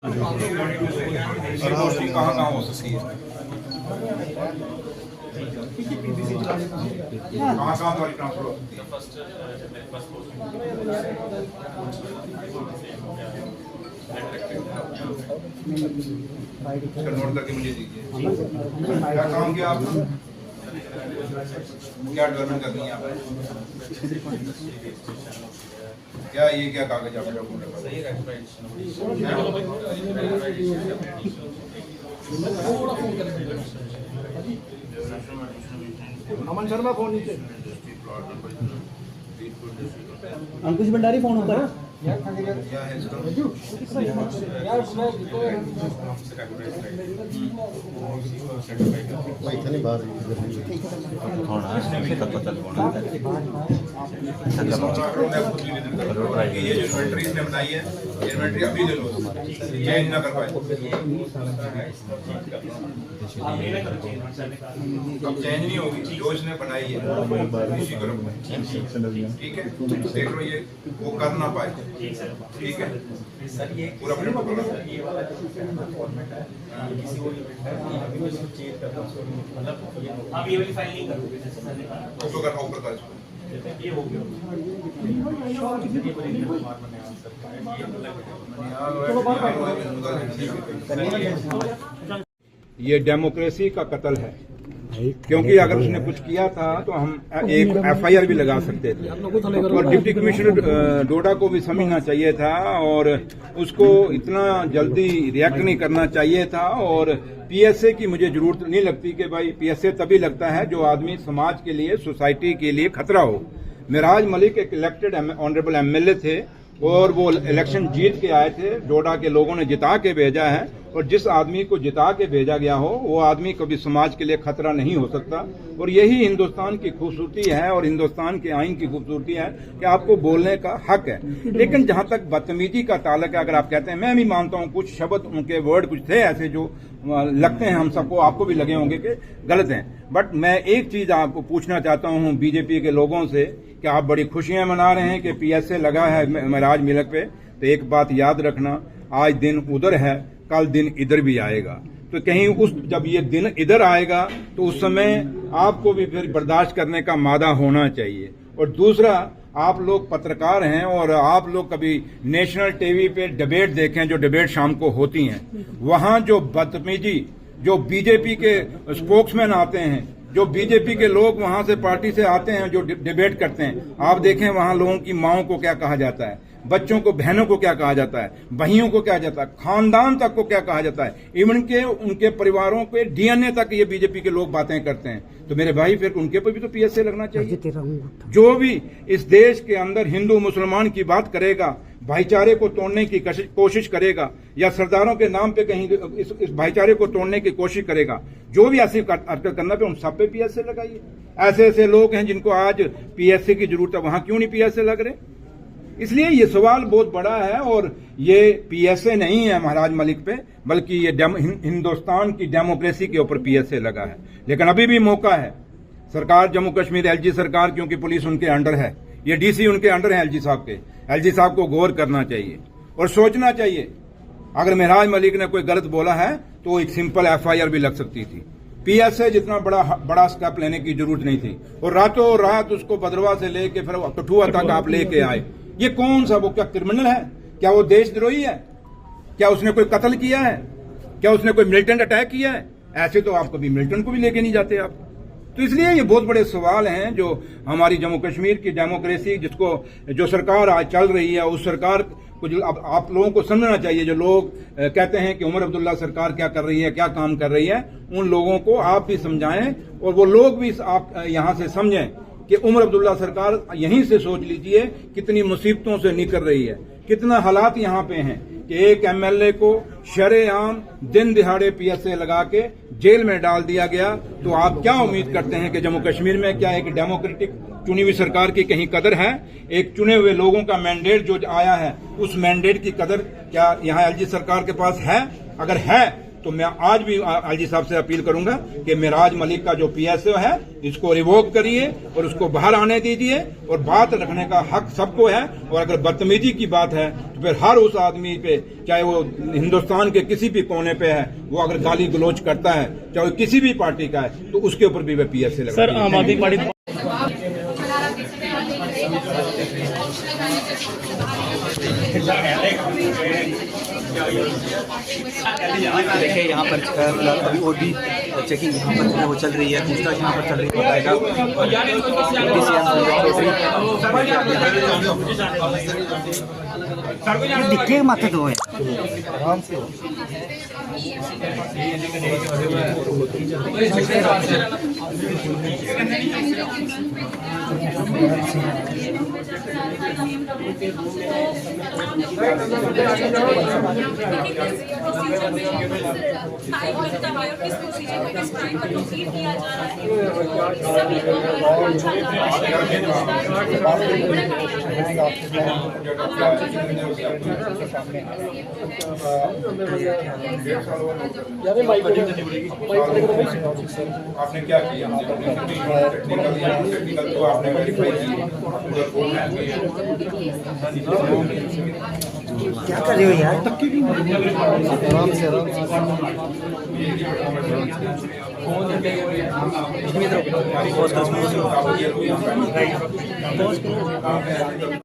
कहाँ हो सकती है, कहाँ वाली ट्रांसफर हो सकती है। नोट करके मुझे दीजिए। क्या काम किया आपने, क्या डेवलपमेंट करनी है आप, क्या ये क्या कागज आपके डॉक्यूमेंट अमन शर्मा फोन नीचे, अंकुश भंडारी फोन ऊपर क्या है इसका ये जो इन्वेंट्री इसने बनाई है, इन्वेंट्री अभी ले लो, चेंज ना कर पाए, अब चेंज नहीं होगी, जो इसने बनाई है उसी को रखो, ठीक है। देख लो ये वो कर ना पाए, ठीक है। पूरा प्रिंट करो, आप ये वाली फाइल नहीं करोगे, ऊपर कर ये हो गया। ये डेमोक्रेसी का कत्ल है, क्योंकि अगर उसने कुछ किया था तो हम एक एफआईआर भी लगा सकते थे, और डिप्टी कमिश्नर डोडा को भी समझना चाहिए था और उसको इतना जल्दी रिएक्ट नहीं करना चाहिए था। और पीएसए की मुझे जरूरत नहीं लगती कि भाई पीएसए तभी लगता है जो आदमी समाज के लिए, सोसाइटी के लिए खतरा हो। मिराज मलिक एक इलेक्टेड ऑनरेबल एमएलए थे और वो इलेक्शन जीत के आए थे, डोडा के लोगों ने जिता के भेजा है, और जिस आदमी को जिता के भेजा गया हो वो आदमी कभी समाज के लिए खतरा नहीं हो सकता। और यही हिंदुस्तान की खूबसूरती है और हिंदुस्तान के आइन की खूबसूरती है कि आपको बोलने का हक है। लेकिन जहां तक बदतमीजी का ताल्लुक है, अगर आप कहते हैं, मैं भी मानता हूं कुछ शब्द, उनके वर्ड कुछ थे ऐसे जो लगते हैं हम सबको, आपको भी लगे होंगे कि गलत हैं, बट मैं एक चीज आपको पूछना चाहता हूं बीजेपी के लोगों से कि आप बड़ी खुशियां मना रहे हैं कि पीएसए लगा है मिराज मलिक पे, तो एक बात याद रखना, आज दिन उधर है, कल दिन इधर भी आएगा। तो कहीं उस जब ये दिन इधर आएगा तो उस समय आपको भी फिर बर्दाश्त करने का मादा होना चाहिए। और दूसरा, आप लोग पत्रकार हैं और आप लोग कभी नेशनल टीवी पे डिबेट देखें, जो डिबेट शाम को होती हैं, वहां जो बदतमीजी, जो बीजेपी के स्पोक्समैन आते हैं, जो बीजेपी के लोग वहां से पार्टी से आते हैं जो डिबेट करते हैं, आप देखें वहां लोगों की माओं को क्या कहा जाता है, बच्चों को, बहनों को क्या कहा जाता है, भाइयों को क्या जाता है, खानदान तक को क्या कहा जाता है, इवन के उनके परिवारों के डीएनए तक ये बीजेपी के लोग बातें करते हैं। तो मेरे भाई फिर उनके पर भी तो पीएसए लगना चाहिए। जो भी इस देश के अंदर हिंदू मुसलमान की बात करेगा, भाईचारे को तोड़ने की कोशिश करेगा, या सरदारों के नाम पे कहीं इस भाईचारे को तोड़ने की कोशिश करेगा, जो भी ऐसी हरकत करना पे उन सब पे पीएसए लगाइए। ऐसे ऐसे लोग हैं जिनको आज पीएसए की जरूरत है, वहां क्यों नहीं पीएसए लग रहे? इसलिए ये सवाल बहुत बड़ा है, और ये पीएसए नहीं है महाराज मलिक पे, बल्कि ये हिंदुस्तान की डेमोक्रेसी के ऊपर पीएसए लगा है। लेकिन अभी भी मौका है, सरकार जम्मू कश्मीर, एलजी सरकार, क्योंकि पुलिस उनके अंडर है, ये डीसी उनके अंडर है एलजी साहब के, एलजी साहब को गौर करना चाहिए और सोचना चाहिए। अगर महराज मलिक ने कोई गलत बोला है तो एक सिंपल एफआईआर भी लग सकती थी। पीएसए जितना बड़ा स्टेप लेने की जरूरत नहीं थी, और रातों रात उसको भद्रवा से लेके फिर कठुआ तक आप लेके आए। ये कौन सा, वो क्या क्रिमिनल है? क्या वो देशद्रोही है? क्या उसने कोई कत्ल किया है? क्या उसने कोई मिलिटेंट अटैक किया है? ऐसे तो आप कभी मिलिटेंट को भी लेके नहीं जाते आप। तो इसलिए ये बहुत बड़े सवाल हैं जो हमारी जम्मू कश्मीर की डेमोक्रेसी, जिसको जो सरकार आज चल रही है, उस सरकार को अब आप लोगों को समझना चाहिए। जो लोग कहते हैं कि उमर अब्दुल्ला सरकार क्या कर रही है, क्या काम कर रही है, उन लोगों को आप भी समझाएं और वो लोग भी आप यहां से समझें कि उमर अब्दुल्ला सरकार यहीं से सोच लीजिए कितनी मुसीबतों से निकल रही है, कितना हालात यहाँ पे हैं कि एक एमएलए को शरेआम दिन दिहाड़े पीएसए लगा के जेल में डाल दिया गया। तो आप क्या उम्मीद करते हैं कि जम्मू कश्मीर में क्या एक डेमोक्रेटिक चुनी हुई सरकार की कहीं कदर है? एक चुने हुए लोगों का मैंडेट जो आया है, उस मैंडेट की कदर क्या यहाँ एलजी सरकार के पास है? अगर है तो मैं आज भी आईजी साहब से अपील करूंगा कि मिराज मलिक का जो पीएसओ है इसको रिवोक करिए और उसको बाहर आने दीजिए, और बात रखने का हक सबको है। और अगर बदतमीजी की बात है तो फिर हर उस आदमी पे, चाहे वो हिंदुस्तान के किसी भी कोने पे है, वो अगर गाली गलौज करता है, चाहे वो किसी भी पार्टी का है, तो उसके ऊपर भी वे पीएसए लगा। सर आम आदमी पार्टी देखिए यहाँ पर फिलहाल अभी और भी चेकिंग यहाँ पर जो है वो चल रही है, पूछताछ यहाँ पर चल रही है। दिखे माथे दो है आराम से आपने क्या किया? टेक्निकल तो आपने वेरीफाई किया, क्या कर रहे हो यार? आराम से